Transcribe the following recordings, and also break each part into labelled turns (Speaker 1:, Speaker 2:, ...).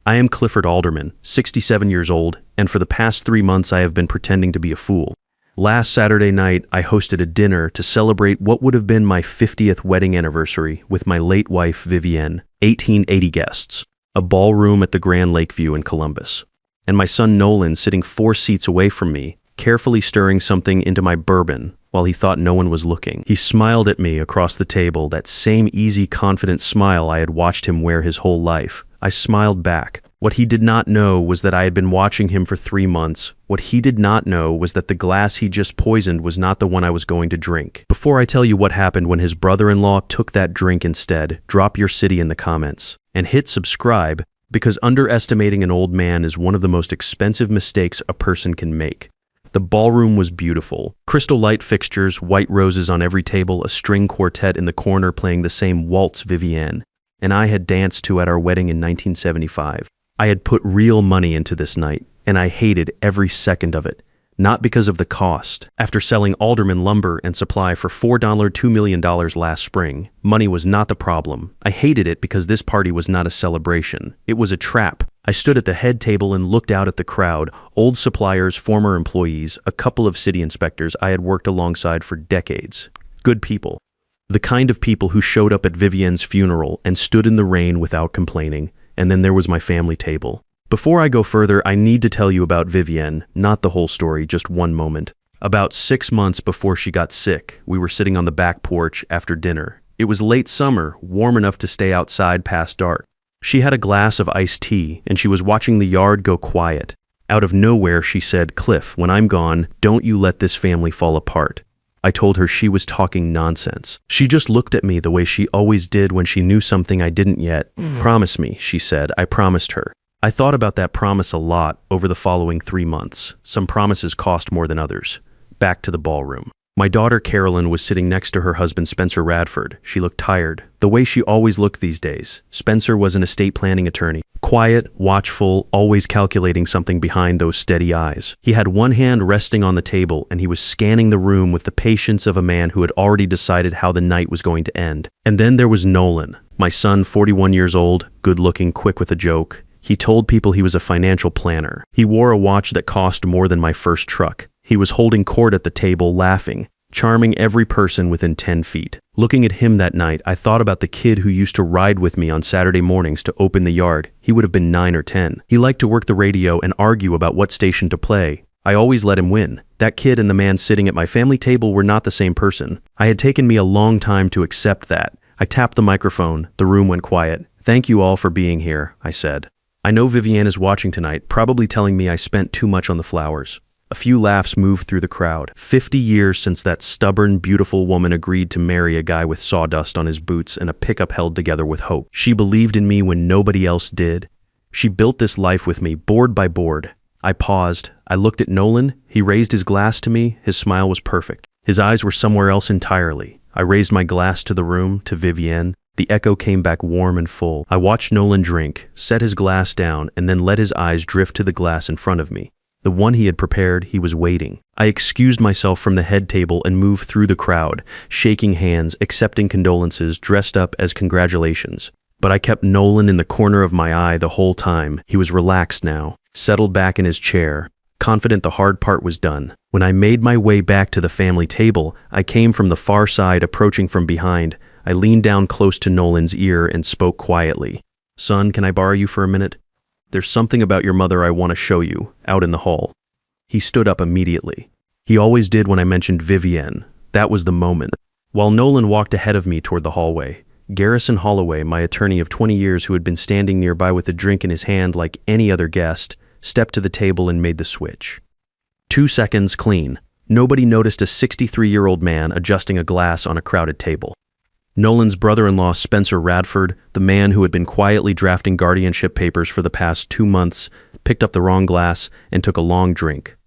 Speaker 1: I am Clifford Alderman, 67 years old, and for the past 3 months I have been pretending to be a fool. Last Saturday night, I hosted a dinner to celebrate what would have been my 50th wedding anniversary with my late wife, Vivienne, 1880 guests, a ballroom at the Grand Lakeview in Columbus, and my son Nolan sitting 4 seats away from me, carefully stirring something into my bourbon while he thought no one was looking. He smiled at me across the table, that same easy, confident smile I had watched him wear his whole life. I smiled back. What he did not know was that I had been watching him for 3 months. What he did not know was that the glass he just poisoned was not the one I was going to drink. Before I tell you what happened when his brother-in-law took that drink instead, drop your city in the comments and hit subscribe, because underestimating an old man is one of the most expensive mistakes a person can make. The ballroom was beautiful. Crystal light fixtures, white roses on every table, a string quartet in the corner playing the same waltz Vivienne and I had danced to at our wedding in 1975. I had put real money into this night, and I hated every second of it. Not because of the cost. After selling Alderman lumber and supply for $2 million last spring, money was not the problem. I hated it because this party was not a celebration. It was a trap. I stood at the head table and looked out at the crowd, old suppliers, former employees, a couple of city inspectors I had worked alongside for decades. Good people. The kind of people who showed up at Vivienne's funeral and stood in the rain without complaining. And then there was my family table. Before I go further, I need to tell you about Vivienne, not the whole story, just one moment. About 6 months before she got sick, we were sitting on the back porch after dinner. It was late summer, warm enough to stay outside past dark. She had a glass of iced tea, and she was watching the yard go quiet. Out of nowhere, she said, "Cliff, when I'm gone, don't you let this family fall apart." I told her she was talking nonsense. She just looked at me the way she always did when she knew something I didn't yet. "Promise me," she said. I promised her. I thought about that promise a lot over the following 3 months. Some promises cost more than others. Back to the ballroom. My daughter Carolyn was sitting next to her husband Spencer Radford. She looked tired, the way she always looked these days. Spencer was an estate planning attorney. Quiet, watchful, always calculating something behind those steady eyes. He had one hand resting on the table, and he was scanning the room with the patience of a man who had already decided how the night was going to end. And then there was Nolan, my son, 41 years old, good-looking, quick with a joke. He told people he was a financial planner. He wore a watch that cost more than my first truck. He was holding court at the table, laughing, charming every person within 10 feet. Looking at him that night, I thought about the kid who used to ride with me on Saturday mornings to open the yard. He would have been 9 or 10. He liked to work the radio and argue about what station to play. I always let him win. That kid and the man sitting at my family table were not the same person. I had taken me a long time to accept that. I tapped the microphone. The room went quiet. "Thank you all for being here," I said. "I know Vivienne is watching tonight, probably telling me I spent too much on the flowers." A few laughs moved through the crowd. 50 years since that stubborn, beautiful woman agreed to marry a guy with sawdust on his boots and a pickup held together with hope. She believed in me when nobody else did. She built this life with me, board by board. I paused. I looked at Nolan. He raised his glass to me. His smile was perfect. His eyes were somewhere else entirely. I raised my glass to the room, to Vivienne. The echo came back warm and full. I watched Nolan drink, set his glass down, and then let his eyes drift to the glass in front of me. The one he had prepared, he was waiting. I excused myself from the head table and moved through the crowd, shaking hands, accepting condolences, dressed up as congratulations. But I kept Nolan in the corner of my eye the whole time. He was relaxed now, settled back in his chair, confident the hard part was done. When I made my way back to the family table, I came from the far side, approaching from behind. I leaned down close to Nolan's ear and spoke quietly. "Son, can I borrow you for a minute? There's something about your mother I want to show you, out in the hall." He stood up immediately. He always did when I mentioned Vivienne. That was the moment. While Nolan walked ahead of me toward the hallway, Garrison Holloway, my attorney of 20 years who had been standing nearby with a drink in his hand like any other guest, stepped to the table and made the switch. 2 seconds clean. Nobody noticed a 63-year-old man adjusting a glass on a crowded table. Nolan's brother-in-law, Spencer Radford, the man who had been quietly drafting guardianship papers for the past 2 months, picked up the wrong glass and took a long drink.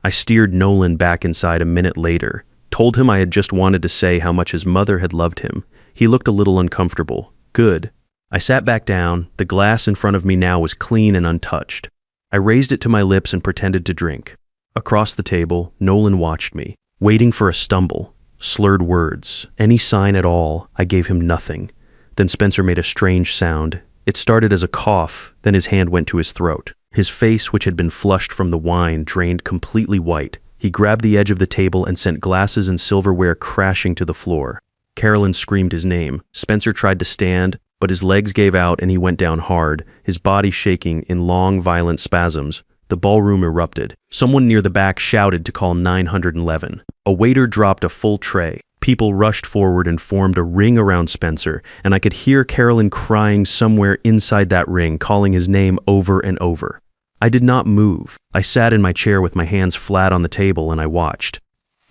Speaker 1: I steered Nolan back inside a minute later, told him I had just wanted to say how much his mother had loved him. He looked a little uncomfortable. Good. I sat back down. The glass in front of me now was clean and untouched. I raised it to my lips and pretended to drink. Across the table, Nolan watched me, waiting for a stumble. Slurred words, any sign at all. I gave him nothing. Then Spencer made a strange sound. It started as a cough, then his hand went to his throat. His face, which had been flushed from the wine, drained completely white. He grabbed the edge of the table and sent glasses and silverware crashing to the floor. Carolyn screamed his name. Spencer tried to stand, but his legs gave out and he went down hard, his body shaking in long, violent spasms. The ballroom erupted. Someone near the back shouted to call 911. A waiter dropped a full tray. People rushed forward and formed a ring around Spencer, and I could hear Carolyn crying somewhere inside that ring, calling his name over and over. I did not move. I sat in my chair with my hands flat on the table and I watched.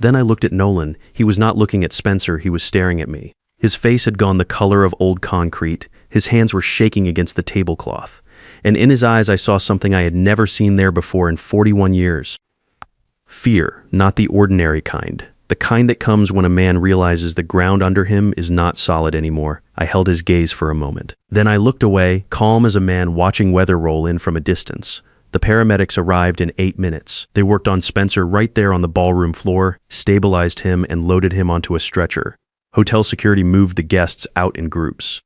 Speaker 1: Then I looked at Nolan. He was not looking at Spencer, he was staring at me. His face had gone the color of old concrete. His hands were shaking against the tablecloth. And in his eyes I saw something I had never seen there before in 41 years. Fear, not the ordinary kind. The kind that comes when a man realizes the ground under him is not solid anymore. I held his gaze for a moment. Then I looked away, calm as a man watching weather roll in from a distance. The paramedics arrived in 8 minutes. They worked on Spencer right there on the ballroom floor, stabilized him, and loaded him onto a stretcher. Hotel security moved the guests out in groups.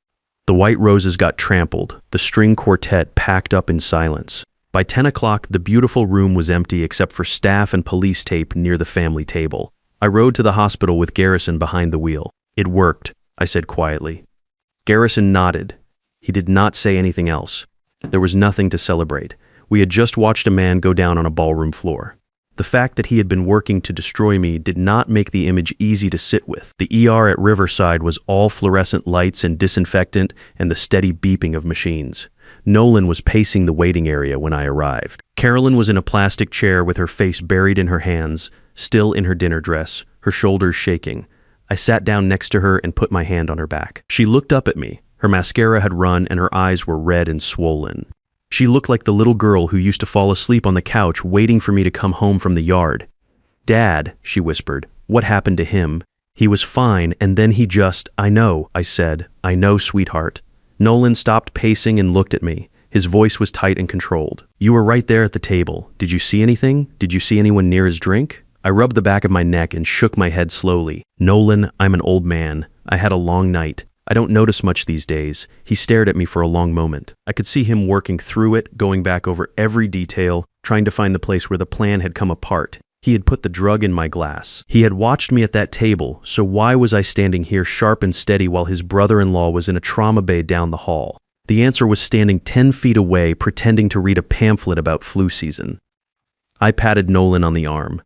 Speaker 1: The white roses got trampled, the string quartet packed up in silence. By 10 o'clock, the beautiful room was empty except for staff and police tape near the family table. I rode to the hospital with Garrison behind the wheel. It worked, I said quietly. Garrison nodded. He did not say anything else. There was nothing to celebrate. We had just watched a man go down on a ballroom floor. The fact that he had been working to destroy me did not make the image easy to sit with. The ER at Riverside was all fluorescent lights and disinfectant and the steady beeping of machines. Nolan was pacing the waiting area when I arrived. Carolyn was in a plastic chair with her face buried in her hands, still in her dinner dress, her shoulders shaking. I sat down next to her and put my hand on her back. She looked up at me. Her mascara had run and her eyes were red and swollen. She looked like the little girl who used to fall asleep on the couch waiting for me to come home from the yard. "Dad," she whispered, "what happened to him? He was fine, and then he just—" "I know," I said. "I know, sweetheart." Nolan stopped pacing and looked at me. His voice was tight and controlled. "You were right there at the table. Did you see anything? Did you see anyone near his drink?" I rubbed the back of my neck and shook my head slowly. "Nolan, I'm an old man. I had a long night. I don't notice much these days." He stared at me for a long moment. I could see him working through it, going back over every detail, trying to find the place where the plan had come apart. He had put the drug in my glass. He had watched me at that table, so why was I standing here sharp and steady while his brother-in-law was in a trauma bay down the hall? The answer was standing 10 feet away, pretending to read a pamphlet about flu season. I patted Nolan on the arm.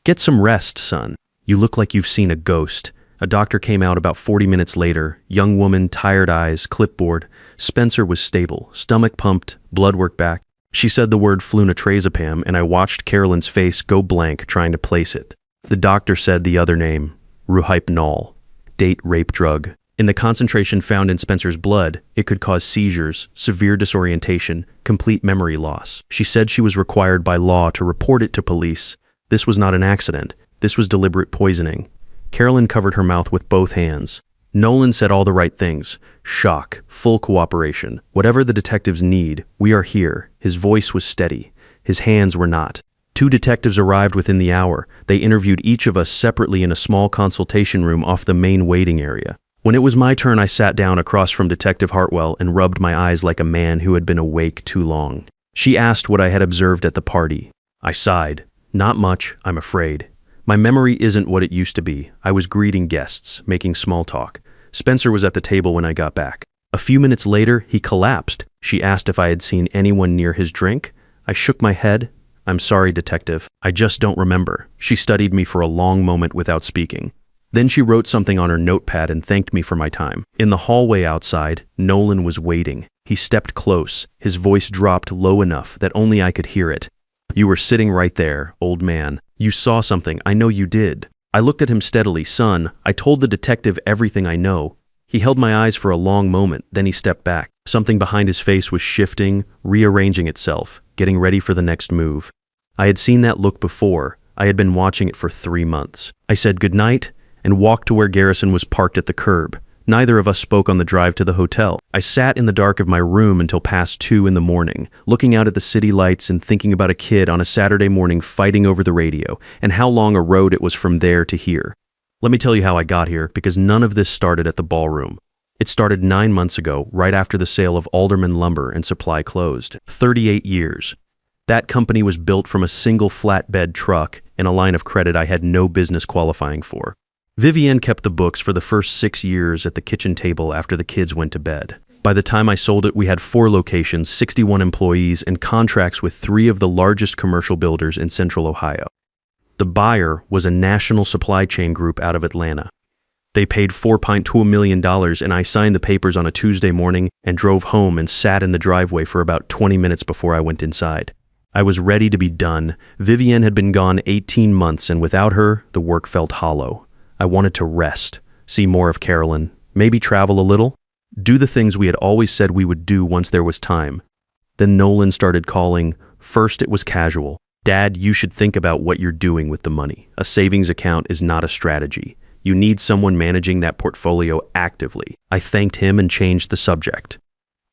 Speaker 1: "Get some rest, son. You look like you've seen a ghost." A doctor came out about 40 minutes later. Young woman, tired eyes, clipboard. Spencer was stable, stomach pumped, blood work back. She said the word flunitrazepam, and I watched Carolyn's face go blank trying to place it. The doctor said the other name, Rohypnol. Date rape drug. In the concentration found in Spencer's blood, it could cause seizures, severe disorientation, complete memory loss. She said she was required by law to report it to police. This was not an accident. This was deliberate poisoning. Carolyn covered her mouth with both hands. Nolan said all the right things. Shock, full cooperation. Whatever the detectives need, we are here. His voice was steady. His hands were not. 2 detectives arrived within the hour. They interviewed each of us separately in a small consultation room off the main waiting area. When it was my turn, I sat down across from Detective Hartwell and rubbed my eyes like a man who had been awake too long. She asked what I had observed at the party. I sighed. "Not much, I'm afraid. My memory isn't what it used to be. I was greeting guests, making small talk. Spencer was at the table when I got back. A few minutes later, he collapsed. She asked if I had seen anyone near his drink. I shook my head. "I'm sorry, detective. I just don't remember." She studied me for a long moment without speaking. Then she wrote something on her notepad and thanked me for my time. In the hallway outside, Nolan was waiting. He stepped close. His voice dropped low enough that only I could hear it. "You were sitting right there, old man. You saw something. I know you did." I looked at him steadily. "Son, I told the detective everything I know." He held my eyes for a long moment, then he stepped back. Something behind his face was shifting, rearranging itself, getting ready for the next move. I had seen that look before. I had been watching it for 3 months. I said goodnight and walked to where Garrison was parked at the curb. Neither of us spoke on the drive to the hotel. I sat in the dark of my room until past 2 in the morning, looking out at the city lights and thinking about a kid on a Saturday morning fighting over the radio, and how long a road it was from there to here. Let me tell you how I got here, because none of this started at the ballroom. It started 9 months ago, right after the sale of Alderman Lumber and Supply closed. 38 years. That company was built from a single flatbed truck and a line of credit I had no business qualifying for. Vivienne kept the books for the first 6 years at the kitchen table after the kids went to bed. By the time I sold it, we had 4 locations, 61 employees, and contracts with 3 of the largest commercial builders in Central Ohio. The buyer was a national supply chain group out of Atlanta. They paid $4.2 million, and I signed the papers on a Tuesday morning and drove home and sat in the driveway for about 20 minutes before I went inside. I was ready to be done. Vivienne had been gone 18 months, and without her, the work felt hollow. I wanted to rest, see more of Carolyn, maybe travel a little, do the things we had always said we would do once there was time. Then Nolan started calling. First it was casual. Dad, you should think about what you're doing with the money. A savings account is not a strategy. You need someone managing that portfolio actively. I thanked him and changed the subject.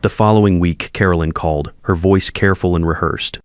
Speaker 1: The following week, Carolyn called, her voice careful and rehearsed.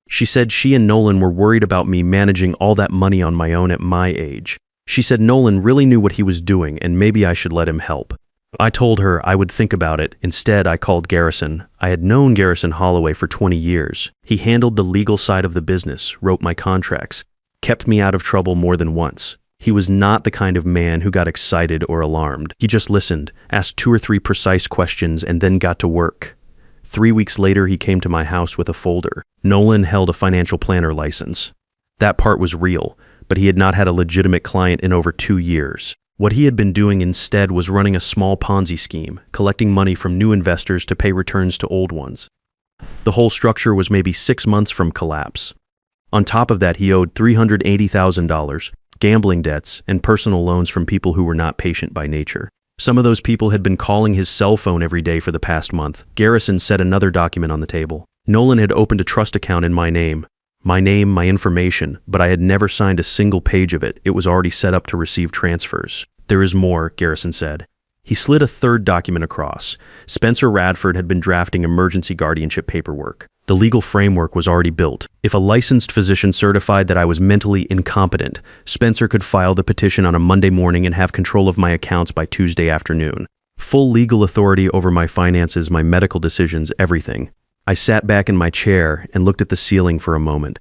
Speaker 1: She said she and Nolan were worried about me managing all that money on my own at my age. She said Nolan really knew what he was doing and maybe I should let him help. I told her I would think about it. Instead, I called Garrison. I had known Garrison Holloway for 20 years. He handled the legal side of the business, wrote my contracts, kept me out of trouble more than once. He was not the kind of man who got excited or alarmed. He just listened, asked 2 or 3 precise questions, and then got to work. 3 weeks later, he came to my house with a folder. Nolan held a financial planner license. That part was real, but he had not had a legitimate client in over 2 years. What he had been doing instead was running a small Ponzi scheme, collecting money from new investors to pay returns to old ones. The whole structure was maybe 6 months from collapse. On top of that, he owed $380,000, gambling debts, and personal loans from people who were not patient by nature. Some of those people had been calling his cell phone every day for the past month. Garrison set another document on the table. Nolan had opened a trust account in my name, my information, but I had never signed a single page of it. It was already set up to receive transfers. There is more, Garrison said. He slid a third document across. Spencer Radford had been drafting emergency guardianship paperwork. The legal framework was already built. If a licensed physician certified that I was mentally incompetent, Spencer could file the petition on a Monday morning and have control of my accounts by Tuesday afternoon. Full legal authority over my finances, my medical decisions, everything. I sat back in my chair and looked at the ceiling for a moment.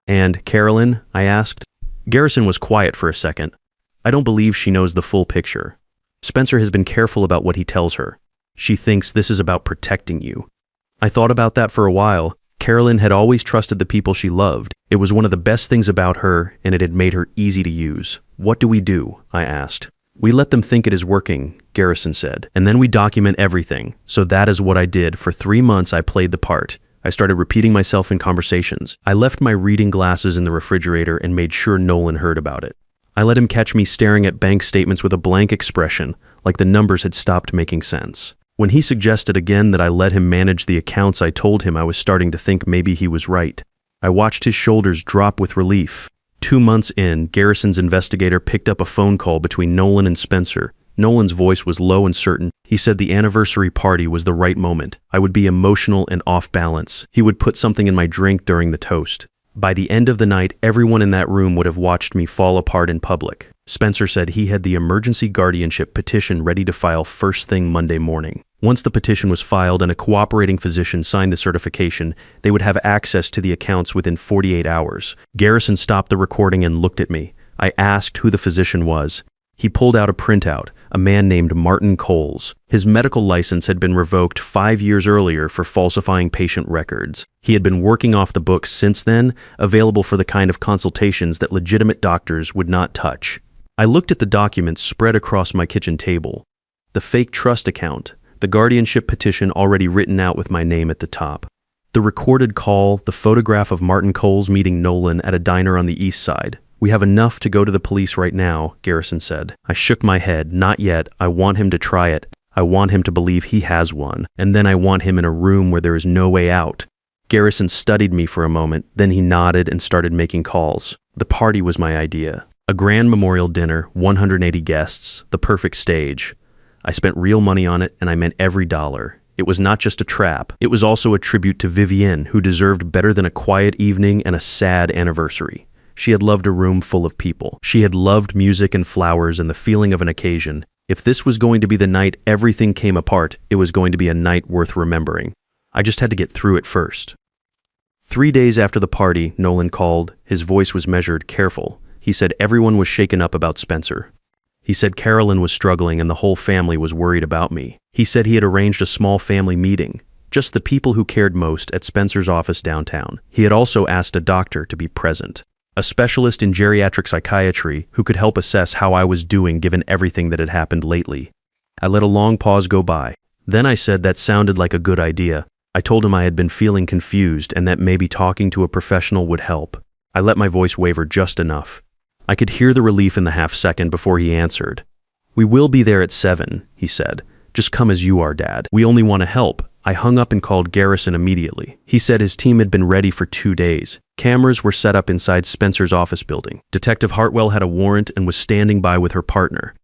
Speaker 1: And, Carolyn, I asked. Garrison was quiet for a second. I don't believe she knows the full picture. Spencer has been careful about what he tells her. She thinks this is about protecting you. I thought about that for a while. Carolyn had always trusted the people she loved. It was one of the best things about her, and it had made her easy to use. What do we do? I asked. We let them think it is working, Garrison said, and then we document everything. So that is what I did. For 3 months, I played the part. I started repeating myself in conversations. I left my reading glasses in the refrigerator and made sure Nolan heard about it. I let him catch me staring at bank statements with a blank expression, like the numbers had stopped making sense. When he suggested again that I let him manage the accounts, I told him I was starting to think maybe he was right. I watched his shoulders drop with relief. 2 months in, Garrison's investigator picked up a phone call between Nolan and Spencer. Nolan's voice was low and certain. He said the anniversary party was the right moment. I would be emotional and off balance. He would put something in my drink during the toast. By the end of the night, everyone in that room would have watched me fall apart in public. Spencer said he had the emergency guardianship petition ready to file first thing Monday morning. Once the petition was filed and a cooperating physician signed the certification, they would have access to the accounts within 48 hours. Garrison stopped the recording and looked at me. I asked who the physician was. He pulled out a printout, a man named Martin Coles. His medical license had been revoked 5 years earlier for falsifying patient records. He had been working off the books since then, available for the kind of consultations that legitimate doctors would not touch. I looked at the documents spread across my kitchen table. The fake trust account, the guardianship petition already written out with my name at the top. The recorded call, the photograph of Martin Coles meeting Nolan at a diner on the east side. We have enough to go to the police right now, Garrison said. I shook my head. Not yet. I want him to try it. I want him to believe he has one. And then I want him in a room where there is no way out. Garrison studied me for a moment. Then he nodded and started making calls. The party was my idea. A grand memorial dinner, 180 guests, the perfect stage. I spent real money on it, and I meant every dollar. It was not just a trap. It was also a tribute to Vivienne, who deserved better than a quiet evening and a sad anniversary. She had loved a room full of people. She had loved music and flowers and the feeling of an occasion. If this was going to be the night everything came apart, it was going to be a night worth remembering. I just had to get through it first. 3 days after the party, Nolan called. His voice was measured, careful. He said everyone was shaken up about Spencer. He said Carolyn was struggling and the whole family was worried about me. He said he had arranged a small family meeting, just the people who cared most, at Spencer's office downtown. He had also asked a doctor to be present, a specialist in geriatric psychiatry who could help assess how I was doing given everything that had happened lately. I let a long pause go by. Then I said that sounded like a good idea. I told him I had been feeling confused and that maybe talking to a professional would help. I let my voice waver just enough. I could hear the relief in the half-second before he answered. "We will be there at 7, he said. "Just come as you are, Dad. We only want to help." I hung up and called Garrison immediately. He said his team had been ready for 2 days. Cameras were set up inside Spencer's office building. Detective Hartwell had a warrant and was standing by with her partner.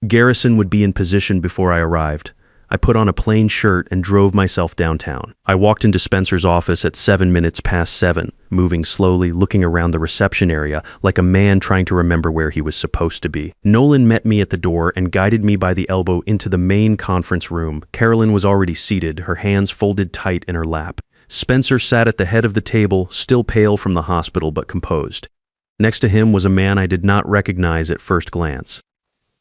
Speaker 1: Garrison would be in position before I arrived. I put on a plain shirt and drove myself downtown. I walked into Spencer's office at 7 minutes past 7, moving slowly, looking around the reception area like a man trying to remember where he was supposed to be. Nolan met me at the door and guided me by the elbow into the main conference room. Carolyn was already seated, her hands folded tight in her lap. Spencer sat at the head of the table, still pale from the hospital but composed. Next to him was a man I did not recognize at first glance.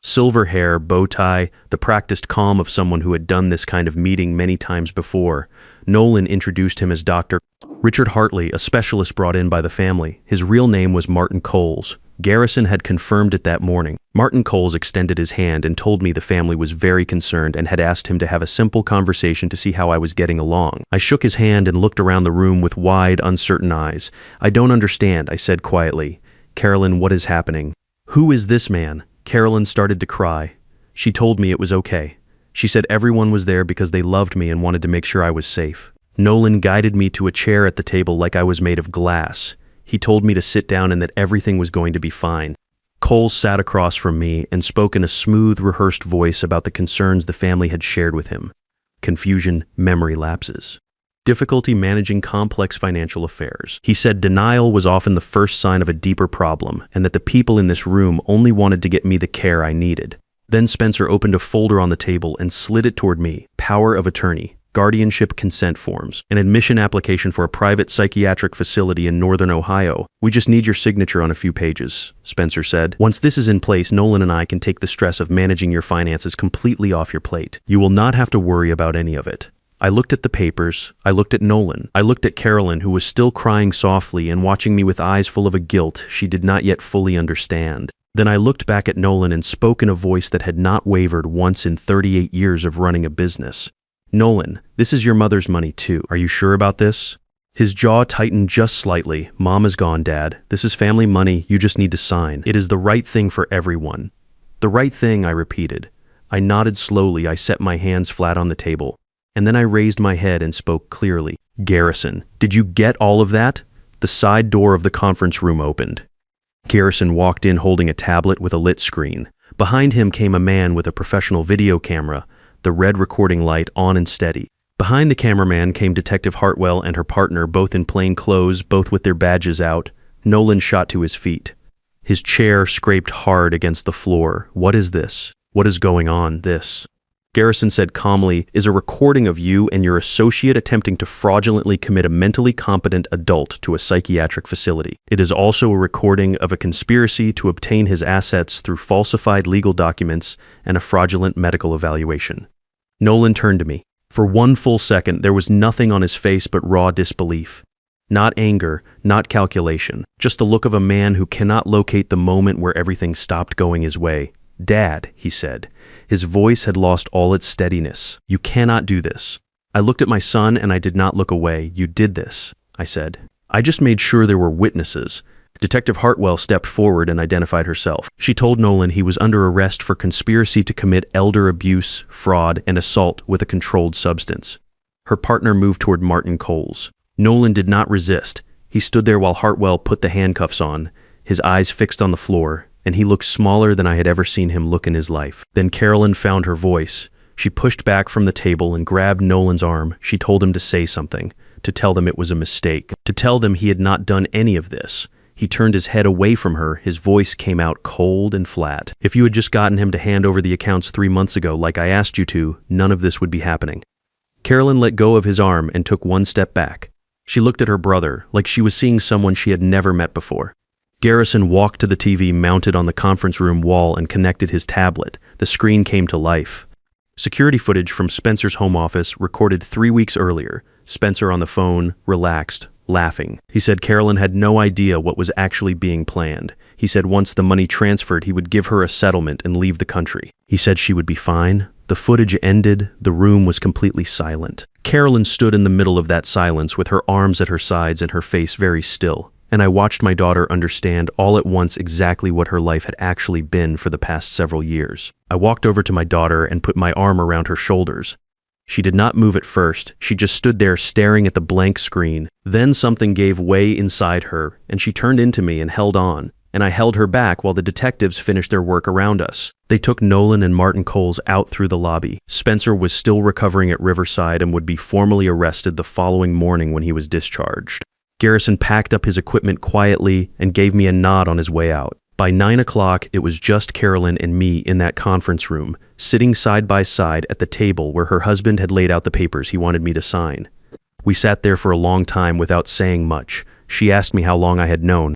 Speaker 1: Silver hair, bow tie, the practiced calm of someone who had done this kind of meeting many times before. Nolan introduced him as Dr. Richard Hartley, a specialist brought in by the family. His real name was Martin Coles. Garrison had confirmed it that morning. Martin Coles extended his hand and told me the family was very concerned and had asked him to have a simple conversation to see how I was getting along. I shook his hand and looked around the room with wide, uncertain eyes. "I don't understand," I said quietly. "Carolyn, what is happening?" "Who is this man?" Carolyn started to cry. She told me it was okay. She said everyone was there because they loved me and wanted to make sure I was safe. Nolan guided me to a chair at the table like I was made of glass. He told me to sit down and that everything was going to be fine. Cole sat across from me and spoke in a smooth, rehearsed voice about the concerns the family had shared with him. Confusion, memory lapses. Difficulty managing complex financial affairs. He said denial was often the first sign of a deeper problem, and that the people in this room only wanted to get me the care I needed. Then Spencer opened a folder on the table and slid it toward me. Power of attorney, guardianship consent forms, an admission application for a private psychiatric facility in northern Ohio. "We just need your signature on a few pages," Spencer said. "Once this is in place, Nolan and I can take the stress of managing your finances completely off your plate. You will not have to worry about any of it." I looked at the papers, I looked at Nolan, I looked at Carolyn, who was still crying softly and watching me with eyes full of a guilt she did not yet fully understand. Then I looked back at Nolan and spoke in a voice that had not wavered once in 38 years of running a business. "Nolan, this is your mother's money too. Are you sure about this?" His jaw tightened just slightly. "Mom is gone, Dad. This is family money. You just need to sign. It is the right thing for everyone." "The right thing," I repeated. I nodded slowly. I set my hands flat on the table. And then I raised my head and spoke clearly. "Garrison, did you get all of that?" The side door of the conference room opened. Garrison walked in holding a tablet with a lit screen. Behind him came a man with a professional video camera, the red recording light on and steady. Behind the cameraman came Detective Hartwell and her partner, both in plain clothes, both with their badges out. Nolan shot to his feet. His chair scraped hard against the floor. "What is this? What is going on? This?" Garrison said calmly, "is a recording of you and your associate attempting to fraudulently commit a mentally competent adult to a psychiatric facility. It is also a recording of a conspiracy to obtain his assets through falsified legal documents and a fraudulent medical evaluation." Nolan turned to me. For 1 full second, there was nothing on his face but raw disbelief. Not anger, not calculation, just the look of a man who cannot locate the moment where everything stopped going his way. "Dad," he said. His voice had lost all its steadiness. "You cannot do this." I looked at my son and I did not look away. "You did this," I said. "I just made sure there were witnesses." Detective Hartwell stepped forward and identified herself. She told Nolan he was under arrest for conspiracy to commit elder abuse, fraud, and assault with a controlled substance. Her partner moved toward Martin Coles. Nolan did not resist. He stood there while Hartwell put the handcuffs on, his eyes fixed on the floor, and he looked smaller than I had ever seen him look in his life. Then Carolyn found her voice. She pushed back from the table and grabbed Nolan's arm. She told him to say something, to tell them it was a mistake, to tell them he had not done any of this. He turned his head away from her. His voice came out cold and flat. "If you had just gotten him to hand over the accounts 3 months ago like I asked you to, none of this would be happening." Carolyn let go of his arm and took one step back. She looked at her brother like she was seeing someone she had never met before. Garrison walked to the TV mounted on the conference room wall and connected his tablet. The screen came to life. Security footage from Spencer's home office recorded 3 weeks earlier. Spencer on the phone, relaxed, laughing. He said Carolyn had no idea what was actually being planned. He said once the money transferred, he would give her a settlement and leave the country. He said she would be fine. The footage ended. The room was completely silent. Carolyn stood in the middle of that silence with her arms at her sides and her face very still. And I watched my daughter understand all at once exactly what her life had actually been for the past several years. I walked over to my daughter and put my arm around her shoulders. She did not move at first. She just stood there staring at the blank screen. Then something gave way inside her, and she turned into me and held on. And I held her back while the detectives finished their work around us. They took Nolan and Martin Coles out through the lobby. Spencer was still recovering at Riverside and would be formally arrested the following morning when he was discharged. Garrison packed up his equipment quietly and gave me a nod on his way out. By 9 o'clock, it was just Carolyn and me in that conference room, sitting side by side at the table where her husband had laid out the papers he wanted me to sign. We sat there for a long time without saying much. She asked me how long I had known.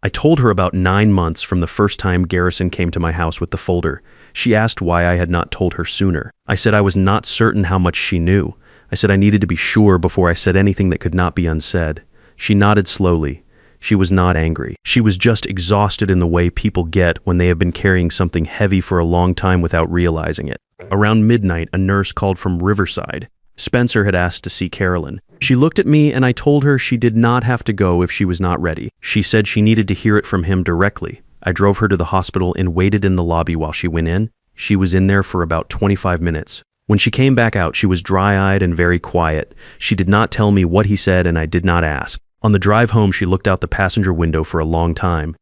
Speaker 1: I told her about 9 months from the first time Garrison came to my house with the folder. She asked why I had not told her sooner. I said I was not certain how much she knew. I said I needed to be sure before I said anything that could not be unsaid. She nodded slowly. She was not angry. She was just exhausted in the way people get when they have been carrying something heavy for a long time without realizing it. Around midnight, a nurse called from Riverside. Spencer had asked to see Carolyn. She looked at me and I told her she did not have to go if she was not ready. She said she needed to hear it from him directly. I drove her to the hospital and waited in the lobby while she went in. She was in there for about 25 minutes. When she came back out, she was dry-eyed and very quiet. She did not tell me what he said and I did not ask. On the drive home, she looked out the passenger window for a long time.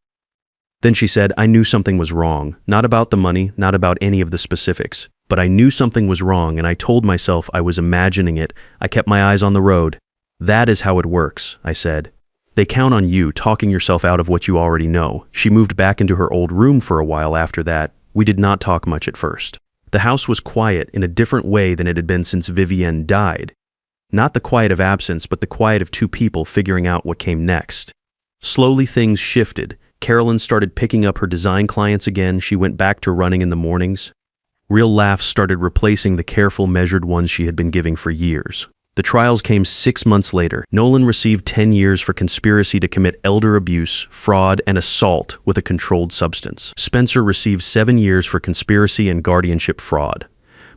Speaker 1: Then she said, "I knew something was wrong. Not about the money, not about any of the specifics. But I knew something was wrong and I told myself I was imagining it. I kept my eyes on the road." "That is how it works," I said. "They count on you talking yourself out of what you already know." She moved back into her old room for a while after that. We did not talk much at first. The house was quiet in a different way than it had been since Vivienne died. Not the quiet of absence, but the quiet of two people figuring out what came next. Slowly things shifted. Carolyn started picking up her design clients again. She went back to running in the mornings. Real laughs started replacing the careful, measured ones she had been giving for years. The trials came 6 months later. Nolan received 10 years for conspiracy to commit elder abuse, fraud, and assault with a controlled substance. Spencer received 7 years for conspiracy and guardianship fraud.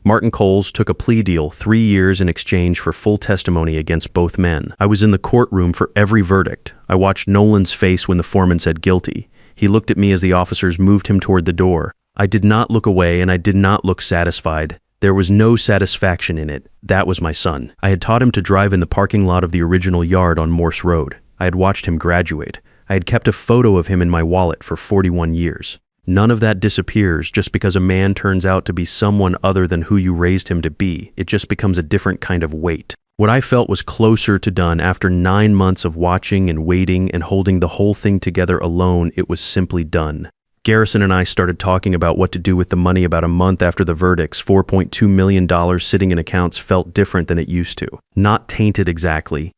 Speaker 1: Martin Coles took a plea deal, 3 years in exchange for full testimony against both men. I was in the courtroom for every verdict. I watched Nolan's face when the foreman said guilty. He looked at me as the officers moved him toward the door. I did not look away and I did not look satisfied. There was no satisfaction in it. That was my son. I had taught him to drive in the parking lot of the original yard on Morse Road. I had watched him graduate. I had kept a photo of him in my wallet for 41 years. None of that disappears just because a man turns out to be someone other than who you raised him to be. It just becomes a different kind of weight. What I felt was closer to done after 9 months of watching and waiting and holding the whole thing together alone. It was simply done. Garrison and I started talking about what to do with the money about a month after the verdicts. $4.2 million sitting in accounts felt different than it used to. Not tainted exactly,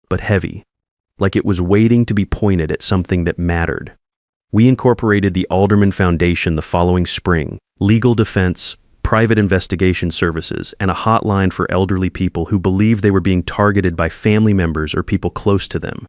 Speaker 1: but heavy. Like it was waiting to be pointed at something that mattered. We incorporated the Alderman Foundation the following spring, legal defense, private investigation services, and a hotline for elderly people who believed they were being targeted by family members or people close to them.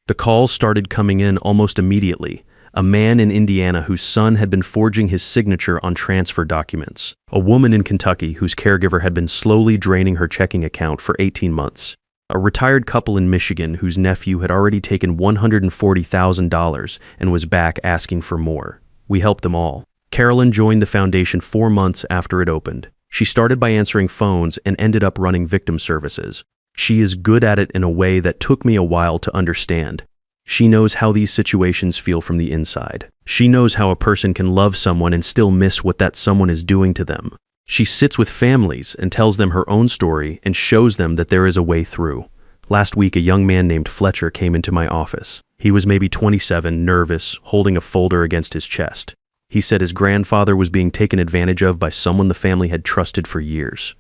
Speaker 1: The calls started coming in almost immediately. A man in Indiana whose son had been forging his signature on transfer documents. A woman in Kentucky whose caregiver had been slowly draining her checking account for 18 months. A retired couple in Michigan whose nephew had already taken $140,000 and was back asking for more. We helped them all. Carolyn joined the foundation 4 months after it opened. She started by answering phones and ended up running victim services. She is good at it in a way that took me a while to understand. She knows how these situations feel from the inside. She knows how a person can love someone and still miss what that someone is doing to them. She sits with families and tells them her own story and shows them that there is a way through. Last week, a young man named Fletcher came into my office. He was maybe 27, nervous, holding a folder against his chest. He said his grandfather was being taken advantage of by someone the family had trusted for years.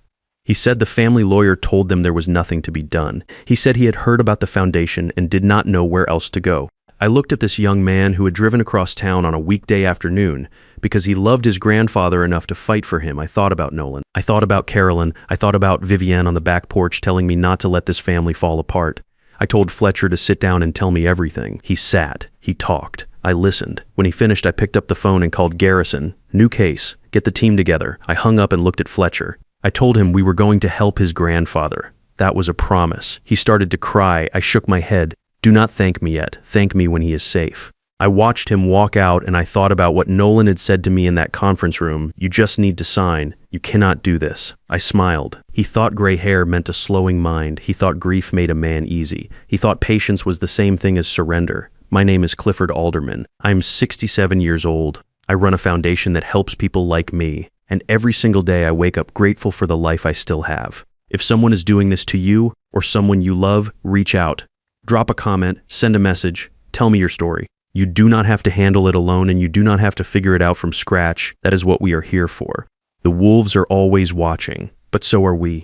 Speaker 1: He said the family lawyer told them there was nothing to be done. He said he had heard about the foundation and did not know where else to go. I looked at this young man who had driven across town on a weekday afternoon because he loved his grandfather enough to fight for him. I thought about Nolan. I thought about Carolyn. I thought about Vivienne on the back porch telling me not to let this family fall apart. I told Fletcher to sit down and tell me everything. He sat. He talked. I listened. When he finished, I picked up the phone and called Garrison. New case. Get the team together. I hung up and looked at Fletcher. I told him we were going to help his grandfather. That was a promise. He started to cry. I shook my head. Do not thank me yet. Thank me when he is safe. I watched him walk out and I thought about what Nolan had said to me in that conference room. You just need to sign. You cannot do this. I smiled. He thought gray hair meant a slowing mind. He thought grief made a man easy. He thought patience was the same thing as surrender. My name is Clifford Alderman. I'm 67 years old. I run a foundation that helps people like me. And every single day I wake up grateful for the life I still have. If someone is doing this to you or someone you love, reach out. Drop a comment, send a message, tell me your story. You do not have to handle it alone and you do not have to figure it out from scratch. That is what we are here for. The wolves are always watching, but so are we.